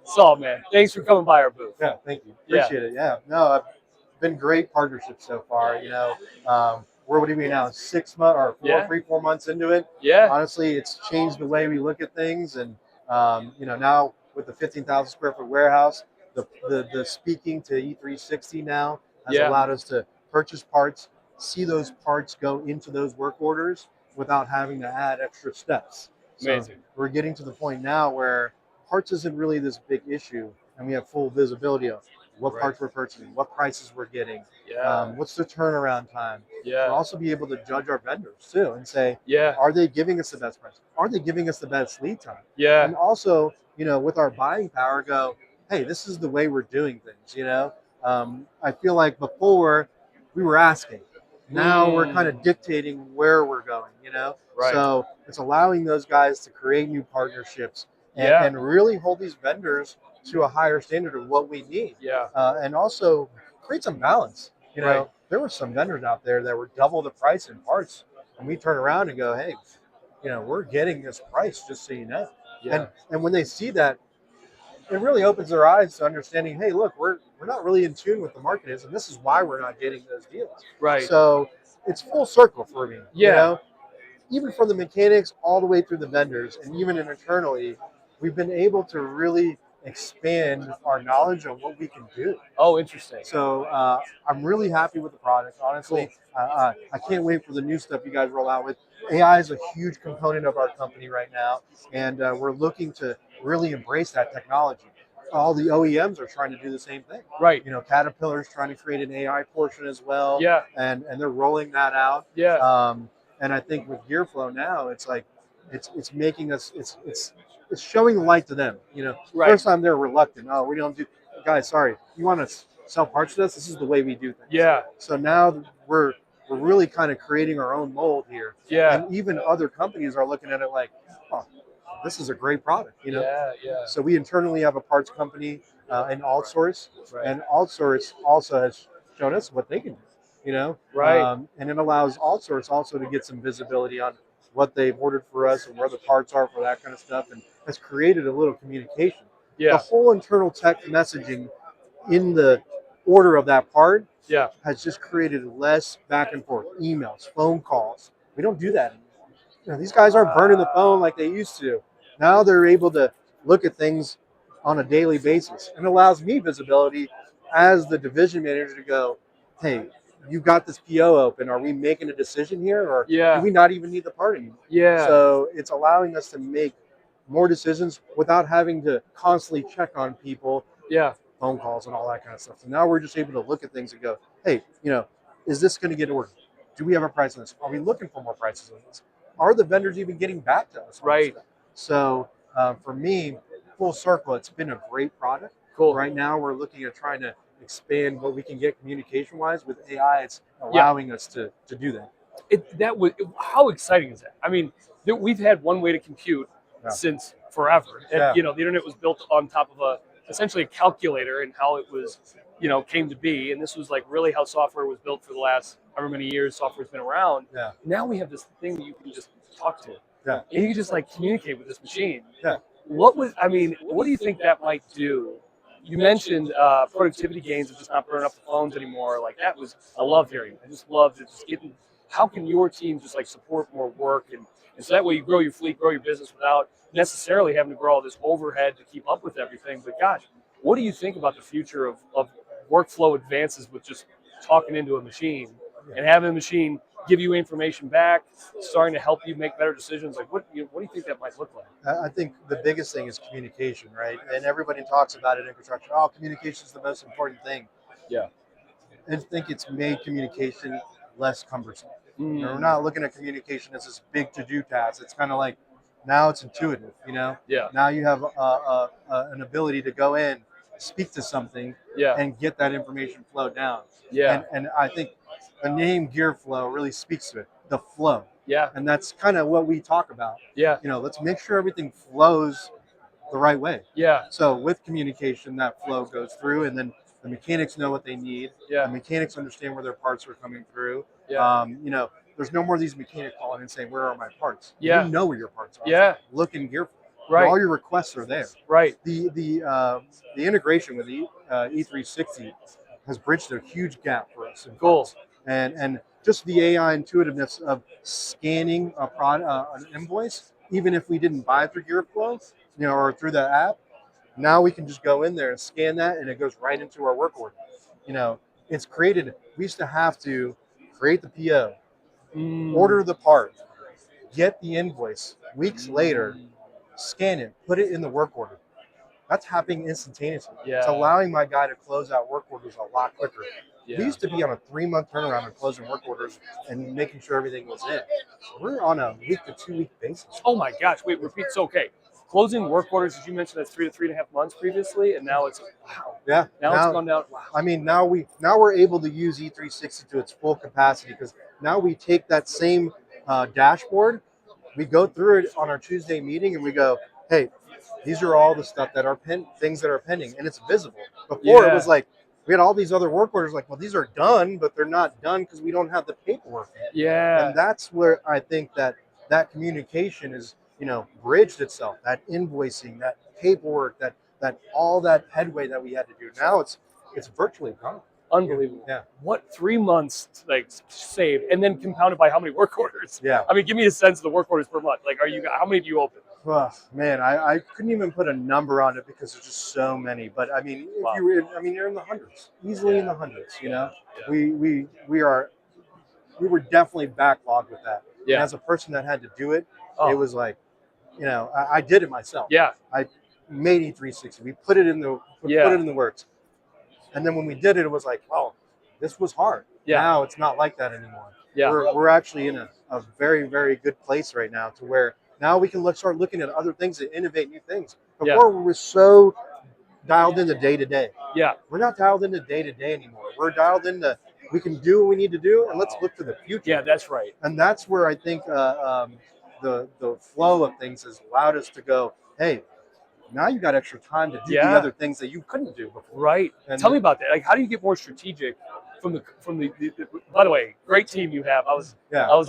So, man, thanks for coming by our booth. Yeah, thank you. Yeah. Appreciate it. Yeah, no, been great partnership so far. We're what are we now 6 months or Yeah. 4 months into it. Yeah. Honestly, it's changed the way we look at things, and now with the 15,000 square foot warehouse, the speaking to E360 now has Yeah. allowed us to purchase parts, see those parts go into those work orders without having to add extra steps. So Amazing. we're getting to the point now where parts isn't really this big issue, and we have full visibility of what Right. parts we're purchasing, what prices we're getting, Yeah. what's the turnaround time. Yeah. We'll also be able to judge our vendors too and say, Yeah. are they giving us the best price? Are they giving us the best lead time? Yeah. And also, with our buying power, go, hey, this is the way we're doing things. I feel like before we were asking, now we're kind of dictating where we're going. Right. So it's allowing those guys to create new partnerships and, Yeah. and really hold these vendors to a higher standard of what we need. Yeah. And also create some balance. Right. There were some vendors out there that were double the price in parts, and we turn around and go, hey, we're getting this price, just so you know. Yeah. And when they see that, it really opens their eyes to understanding, hey, look, we're not really in tune with the market is, and this is why we're not getting those deals. Right. So it's full circle for me. Yeah. Even from the mechanics all the way through the vendors, and even internally, we've been able to really expand our knowledge on what we can do. Oh, interesting. So I'm really happy with the product, honestly. Cool. I can't wait for the new stuff you guys roll out with. AI is a huge component of our company right now, and we're looking to really embrace that technology. All the OEMs are trying to do the same thing. Right. Caterpillar's trying to create an AI portion as well. Yeah. And they're rolling that out. Yeah. And I think with Gearflow now, it's like it's making us it's showing the light to them. Right. First time they're reluctant. Oh, we don't do, guys. Sorry, you want to sell parts to us? This is the way we do things. Yeah. So now we're really kind of creating our own mold here. Yeah. And even other companies are looking at it like, oh, this is a great product. Yeah. Yeah. So we internally have a parts company in AltSource, Right. and AltSource also has shown us what they can do. Right. And it allows AltSource also to get some visibility on what they've ordered for us and where the parts are for that kind of stuff, and has created a little communication. Yeah. The whole internal tech messaging in the order of that part Yeah. has just created less back and forth, emails, phone calls. We don't do that anymore. These guys aren't burning the phone like they used to. Now they're able to look at things on a daily basis, and allows me visibility as the division manager to go, hey, you got this PO open. Are we making a decision here, or Yeah. do we not even need the part anymore? Yeah. So it's allowing us to make more decisions without having to constantly check on people, Yeah. phone calls and all that kind of stuff. So now we're just able to look at things and go, hey, is this going to get ordered? Do we have a price on this? Are we looking for more prices on this? Are the vendors even getting back to us? Right. So for me, full circle, it's been a great product. Cool. Right now, we're looking at trying to expand what we can get communication-wise with AI. It's allowing us to do that. How exciting is that? I mean, we've had one way to compute since forever. And, the internet was built on top of essentially a calculator, and how it was, came to be. And this was like really how software was built for the last however many years software's been around. Yeah. Now we have this thing that you can just talk to. Yeah. And you can just like communicate with this machine. Yeah. What do you think that might do? You mentioned productivity gains of just not burning up the phones anymore. Like I love hearing. I just love just getting. How can your team just like support more work, and so that way you grow your fleet, grow your business without necessarily having to grow all this overhead to keep up with everything. But gosh, what do you think about the future of workflow advances with just talking into a machine and having a machine give you information back, starting to help you make better decisions? Like what do you think that might look like? I think the biggest thing is communication, right? And everybody talks about it in construction. Oh, communication is the most important thing. Yeah. I think it's made communication less cumbersome. We're not looking at communication as this big to-do task. It's kind of like now it's intuitive. Yeah. Now you have an ability to go in, speak to something, and get that information flow down. Yeah. And I think the name Gearflow really speaks to it. The flow. Yeah. And that's kind of what we talk about. Yeah. Let's make sure everything flows the right way. Yeah. So with communication, that flow goes through, and then the mechanics know what they need. Yeah. The mechanics understand where their parts are coming through. Yeah. There's no more of these mechanics calling and saying, "Where are my parts?" Yeah. You know where your parts are. Yeah. Look in Gearflow. Right. All your requests are there. Right. The integration with E360 has bridged a huge gap for us in Cool. parts, and just the AI intuitiveness of scanning an invoice, even if we didn't buy through Gearflow, or through the app. Now we can just go in there and scan that, and it goes right into our work order. You know, it's created. We used to have to create the PO, order the part, get the invoice weeks later, scan it, put it in the work order. That's happening instantaneously. Yeah. It's allowing my guy to close out work orders a lot quicker. Yeah. We used to be on a 3-month turnaround on closing work orders and making sure everything was in. We're on a week to 2 week basis. Oh my gosh! Wait, repeat. So okay, closing work orders. As you mentioned, that's 3 to 3.5 months previously, and now it's wow. Yeah. Now it's gone down. Wow. I mean, now we're able to use E360 to its full capacity, because now we take that same dashboard, we go through it on our Tuesday meeting, and we go, hey, these are all the stuff that are things that are pending, and it's visible. Before it was like we had all these other work orders, like, well, these are done, but they're not done because we don't have the paperwork. Yeah. And that's where I think that communication is, bridged itself. That invoicing, that paperwork, that all that headway that we had to do. Now it's virtually gone. Unbelievable. Yeah. What 3 months like saved, and then compounded by how many work orders? Yeah. I mean, give me a sense of the work orders per month. Like, how many do you open? Oh, man, I couldn't even put a number on it because there's just so many. But I mean, Wow. you're in the hundreds, easily in the hundreds. Yeah. We were definitely backlogged with that. Yeah. And as a person that had to do it, Oh. it was like, I did it myself. Yeah. I made E360. We put it in the works. And then when we did it, it was like, oh, this was hard. Yeah. Now it's not like that anymore. Yeah. We're actually in a very, very good place right now, to where now we can start looking at other things and innovate new things. Before we were so dialed into day to day. Yeah. We're not dialed into day to day anymore. We're dialed into, we can do what we need to do, and let's look to the future. Yeah, that's right. And that's where I think the flow of things has allowed us to go, hey, now you got extra time to do the other things that you couldn't do before. Right. And tell me about that. Like, how do you get more strategic from the by the way, great team you have. I was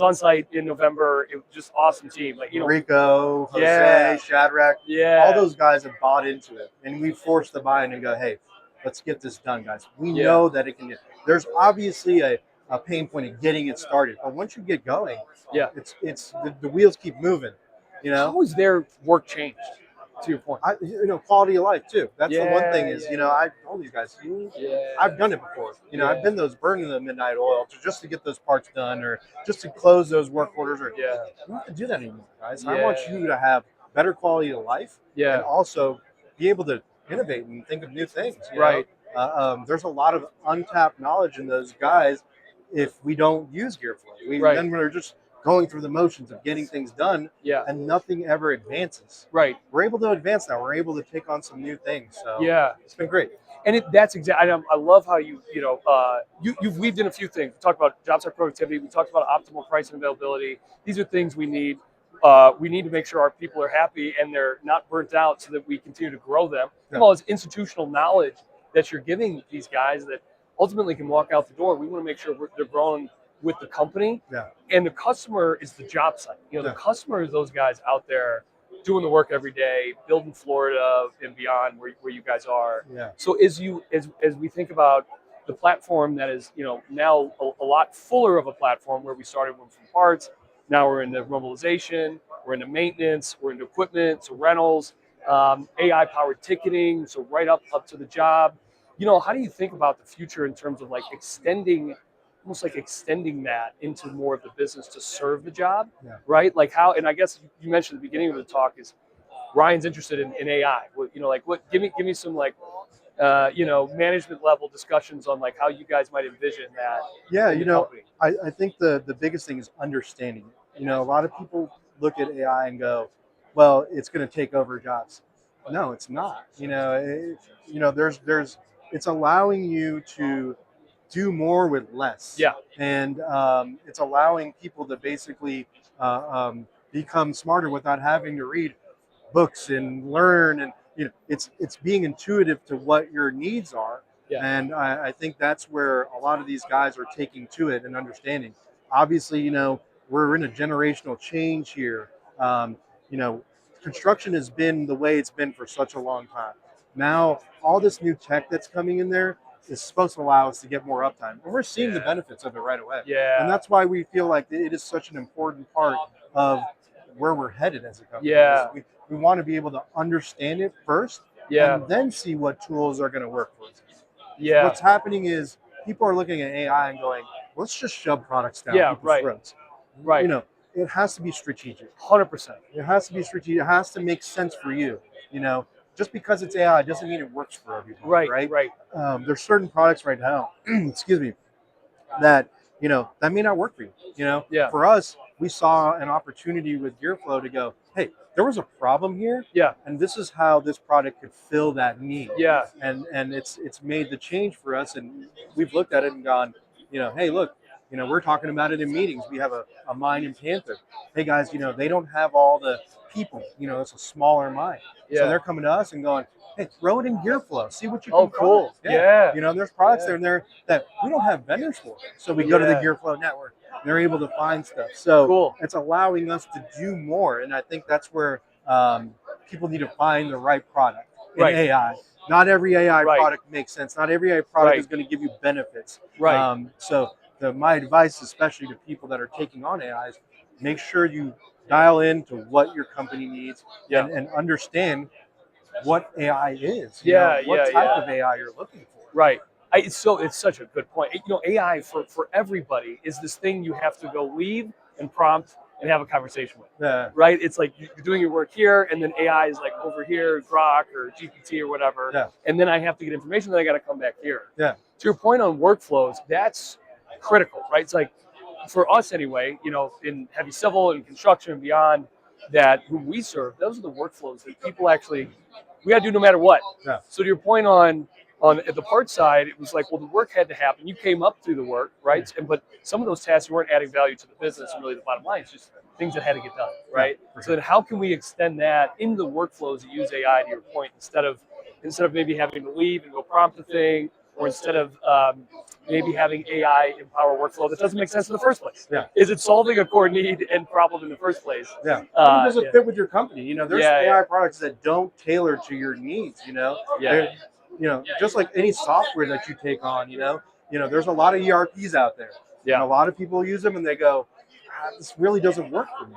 on site in November. It was just awesome team. Like, Rico, Jose, Shadrach, all those guys have bought into it, and we forced the buy-in and go, hey, let's get this done, guys. We know that it can. There's obviously a pain point in getting it started, but once you get going, it's the wheels keep moving. How has their work changed? To your point, quality of life too. That's the one thing is, I told these guys, I've done it before. I've been burning the midnight oil just to get those parts done, or just to close those work orders. Or you don't have to do that anymore, guys. I want you to have better quality of life, and also be able to innovate and think of new things. Right. There's a lot of untapped knowledge in those guys if we don't use Gearflow. Then we're just going through the motions of getting things done, and nothing ever advances. Right. We're able to advance now. We're able to take on some new things. So it's been great. And that's exactly. I love how you've weaved in a few things. We talked about job site productivity. We talked about optimal price and availability. These are things we need. We need to make sure our people are happy and they're not burnt out, so that we continue to grow them. As well as institutional knowledge that you're giving these guys that ultimately can walk out the door. We want to make sure they're growing with the company, and the customer is the job site. The customer is those guys out there doing the work every day, building Florida and beyond where you guys are. So as we think about the platform that is now a lot fuller of a platform, where we started from parts, now we're into mobilization, we're into maintenance, we're into equipment, so rentals, AI powered ticketing, so right up to the job. How do you think about the future in terms of almost like extending that into more of the business to serve the job, right? Like how, and I guess you mentioned at the beginning of the talk is Ryan's interested in AI. Give me some management level discussions on like how you guys might envision that. Yeah, I think the biggest thing is understanding it. A lot of people look at AI and go, well, it's going to take over jobs. No, it's not. It's allowing you to do more with less. And it's allowing people to basically become smarter without having to read books and learn. And it's being intuitive to what your needs are. And I think that's where a lot of these guys are taking to it and understanding. Obviously, we're in a generational change here. construction has been the way it's been for such a long time. Now, all this new tech that's coming in there is supposed to allow us to get more uptime. And we're seeing the benefits of it right away. Yeah. And that's why we feel like it is such an important part of where we're headed as a company. Yeah. We want to be able to understand it first Yeah. and then see what tools are going to work for us. Yeah. What's happening is people are looking at AI and going, let's just shove products down people's throats. Right. You know, it has to be strategic. 100%. It has to be strategic. It has to make sense for you. You know, just because it's AI doesn't mean it works for everybody. Right. There's certain products right now, excuse me, that that may not work for you. Yeah. For us, we saw an opportunity with Gearflow to go, hey, there was a problem here, Yeah. and this is how this product could fill that need. Yeah. And it's made the change for us, and we've looked at it and gone, hey, look, we're talking about it in meetings. We have a mine in Panther. Hey guys, they don't have all the people. It's a smaller mine, so they're coming to us and going, hey, throw it in Gearflow. See what you can cool. find. Yeah. There's products in there that we don't have vendors for. So we go to the Gearflow network. They're able to find stuff. So it's allowing us to do more. And I think that's where people need to find the right product in AI. Not every AI product makes sense. Not every AI product is going to give you benefits. So my advice, especially to people that are taking on AI, is make sure you dial into what your company needs and understand what AI is. What type of AI you're looking for. Right. It's such a good point. AI for everybody is this thing you have to go leave and prompt and have a conversation with. Yeah. Right. It's like you're doing your work here, and then AI is like over here, Grok or GPT or whatever. Yeah. And then I have to get information. Then I got to come back here. Yeah. To your point on workflows, that's critical, right? It's like for us anyway. In heavy civil and construction and beyond, that who we serve, those are the workflows that people actually we got to do no matter what. Yeah. So to your point on at the part side, it was like, well, the work had to happen. You came up through the work, right? But some of those tasks you weren't adding value to the business, and really the bottom line is just things that had to get done, right? Yeah, so then how can we extend that into the workflows that use AI? To your point, instead of maybe having to leave and go prompt the thing, or instead of maybe having AI empower workflow that doesn't make sense in the first place. Yeah. Is it solving a core need and problem in the first place? Yeah. Does it fit with your company? There's AI products that don't tailor to your needs. Just like any software that you take on. There's a lot of ERPs out there. Yeah. And a lot of people use them and they go, this really doesn't work for me.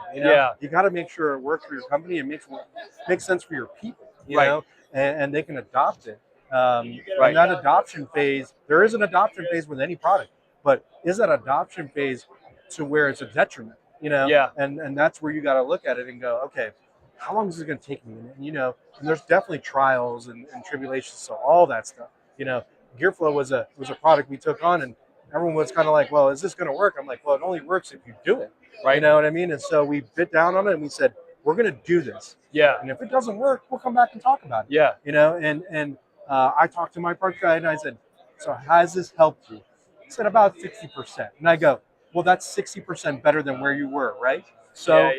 You got to make sure it works for your company and makes sense for your people. You know, and they can adopt it. And that adoption phase, there is an adoption phase with any product, but is that adoption phase to where it's a detriment? And that's where you got to look at it and go, okay, how long is it going to take me? And there's definitely trials and tribulations, so all that stuff. Gearflow was a product we took on, and everyone was kind of like, well, is this going to work? I'm like, well, it only works if you do it. Right. You know what I mean? And so we bit down on it and we said, we're going to do this. Yeah. And if it doesn't work, we'll come back and talk about it. Yeah. And I talked to my parts guy and I said, so has this helped you? He said about 60%. And I go, well, that's 60% better than where you were, right? So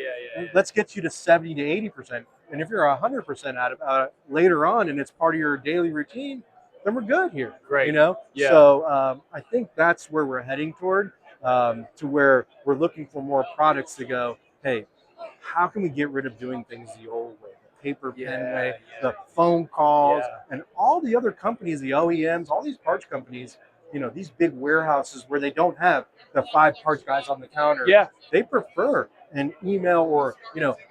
let's get you to 70 to 80%. And if you're 100% out of later on and it's part of your daily routine, then we're good here. Great. Yeah. So I think that's where we're heading toward, to where we're looking for more products to go, hey, how can we get rid of doing things the old way, the paper pen way, the phone calls, and all the other companies, the OEMs, all these parts companies, these big warehouses where they don't have the 5 parts guys on the counter. Yeah. They prefer an email or,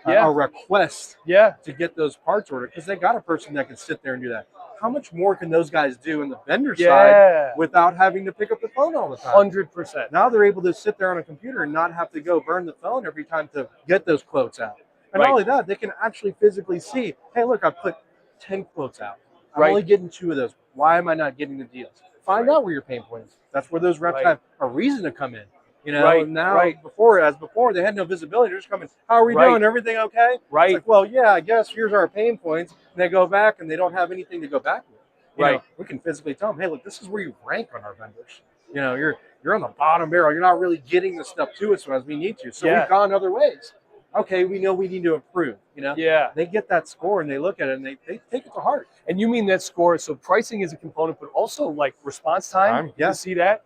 a request to get those parts ordered because they got a person that can sit there and do that. How much more can those guys do in the vendor side without having to pick up the phone all the time? 100%. Now they're able to sit there on a computer and not have to go burn the phone every time to get those quotes out. And not only that, they can actually physically see, hey, look, I put 10 quotes out. I'm only getting 2 of those. Why am I not getting the deals? Find out where your pain point is. That's where those reps have a reason to come in. And now before they had no visibility. They're just coming, how are we doing? Everything okay? Right. It's like, well, yeah, I guess here's our pain points. And they go back and they don't have anything to go back with. You know, we can physically tell them, hey, look, this is where you rank on our vendors. You're on the bottom barrel. You're not really getting the stuff to us as we need to. So we've gone other ways. Okay, we know we need to improve. They get that score and they look at it and they take it to heart. And you mean that score? So pricing is a component, but also like response time. You see that?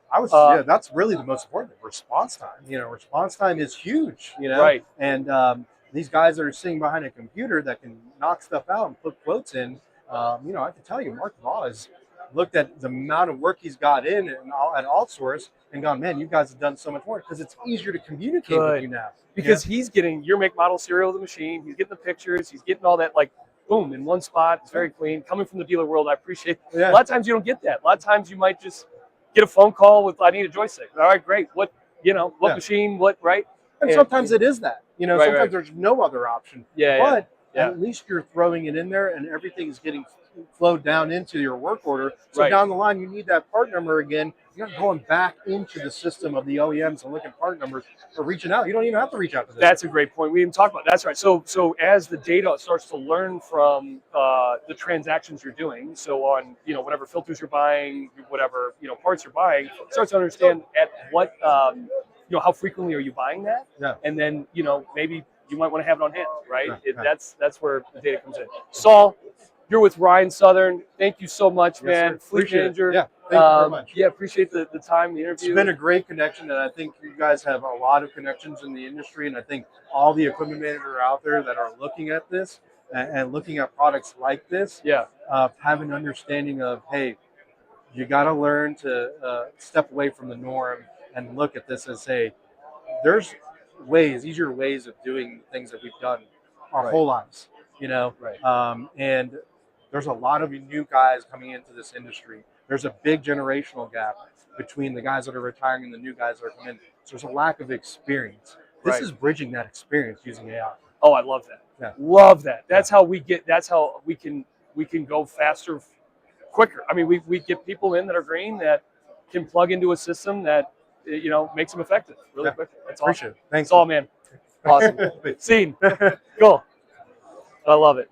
That's really the most important thing. Response time. Response time is huge. And These guys that are sitting behind a computer that can knock stuff out and put quotes in, you know, I can tell you, Mark Law has looked at the amount of work he's got in and at AltSource and gone, man, you guys have done so much more because it's easier to communicate with you now. Because he's getting your make, model, serial of the machine. He's getting the pictures. He's getting all that, like, boom, in one spot. It's very clean. Coming from the dealer world, I appreciate it. A lot of times you don't get that. A lot of times you might just get a phone call with, I need a joystick. All right, great. What, you know, what machine, what, right? And sometimes it is that. You know, sometimes there's no other option. But at least you're throwing it in there and everything's getting flowed down into your work order. So down the line, you need that part number again. You're not going back into the system of the OEMs and looking at part numbers or reaching out. You don't even have to reach out to them. That's a great point. We didn't talk about that's right. So as the data starts to learn from the transactions you're doing, so on, you know, whatever filters you're buying, whatever, you know, parts you're buying, it starts to understand at what you know, how frequently are you buying that? And then, you know, maybe you might want to have it on hand, right? That's where the data comes in. Saul, you're with Ryan Southern. Thank you so much, man. Fleet manager. Yeah, thank you very much. Yeah, appreciate the time, the interview. It's been a great connection, and I think you guys have a lot of connections in the industry, and I think all the equipment managers out there that are looking at this and looking at products like this, have an understanding of, hey, you got to learn to step away from the norm and look at this as, hey, there's easier ways of doing things that we've done our whole lives, you know? And there's a lot of new guys coming into this industry. There's a big generational gap between the guys that are retiring and the new guys that are coming in. So there's a lack of experience. This is bridging that experience using AI. Oh, I love that. Love that. That's how we get. That's how we can go faster, quicker. I mean, we get people in that are green that can plug into a system that, you know, makes them effective really quickly. That's awesome. Appreciate it. Thanks. That's all, man. Awesome. Scene. Cool. I love it.